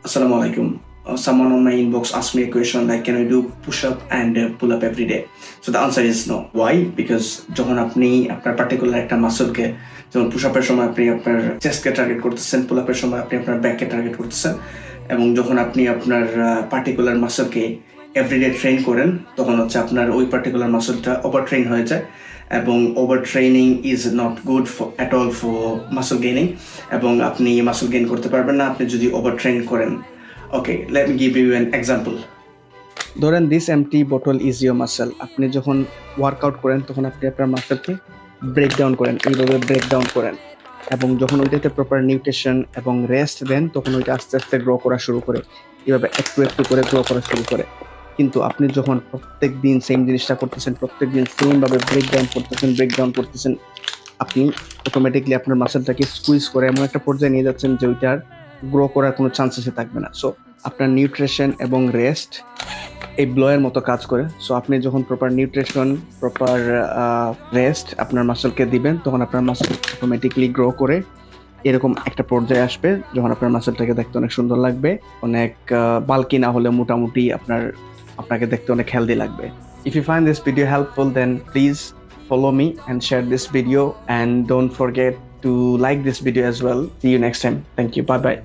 Assalamu alaikum. Someone on my inbox asked me a question like, can I do push up and pull up every day? So the answer is no. Why? Because যখন আপনি আপনার particular একটা মাসলকে, যেমন push আপের সময় আপনি আপনার চেস্টকে target করতেছেন, পুল আপের সময় আপনি আপনার ব্যাককে টার্গেট করতেছেন, এবং যখন আপনি আপনার পার্টিকুলার মাসলকে এভরিডে ট্রেন করেন, তখন হচ্ছে আপনার ওই পার্টিকুলার মাসলটা ওভার ট্রেন হয়ে যায়, এবং over training is not good at all for muscle gaining, এবং আপনি মাসল গেইন করতে পারবেন না আপনি যদি ওভার ট্রেন করেন। Okay, let me give you an example. ধরেন this empty bottle is your muscle. আপনি যখন ওয়ার্কআউট করেন তখন আপনি আপনার মাসলকে ব্রেক ডাউন করেন, এইভাবে ব্রেক ডাউন করেন, এবং যখন ওইটাতে প্রপার নিউট্রিশন এবং রেস্ট দেন তখন ওইটা আস্তে আস্তে গ্রো করা শুরু করে, এইভাবে একটু একটু করে গ্রো করা শুরু করে। কিন্তু আপনি যখন প্রত্যেক দিন সেম জিনিসটা করতেছেন, প্রত্যেক দিন সেমভাবে ব্রেক ডাউন করতেছেন, আপনি অটোমেটিকলি আপনার মাসলটাকে স্কুইজ করে এমন একটা পর্যায়ে নিয়ে যাচ্ছেন যে ওইটার গ্রো করার কোনো চান্সেসই থাকবে না। সো আপনার নিউট্রিশন এবং রেস্ট এই ব্লোয়ের মতো কাজ করে। সো আপনি যখন প্রপার নিউট্রিশন, প্রপার রেস্ট আপনার মাসলকে দিবেন, তখন আপনার মাসল অটোমেটিকলি গ্রো করে এরকম একটা পর্যায়ে আসবে যখন আপনার মাসলটাকে দেখতে অনেক সুন্দর লাগবে, অনেক বাল্কি না হলে মোটামুটি আপনাকে দেখতে অনেক হেলদি লাগবে। If you find this video helpful, then please follow me and share this video, and don't forget to like this video as well. See you next time. Thank you. Bye bye.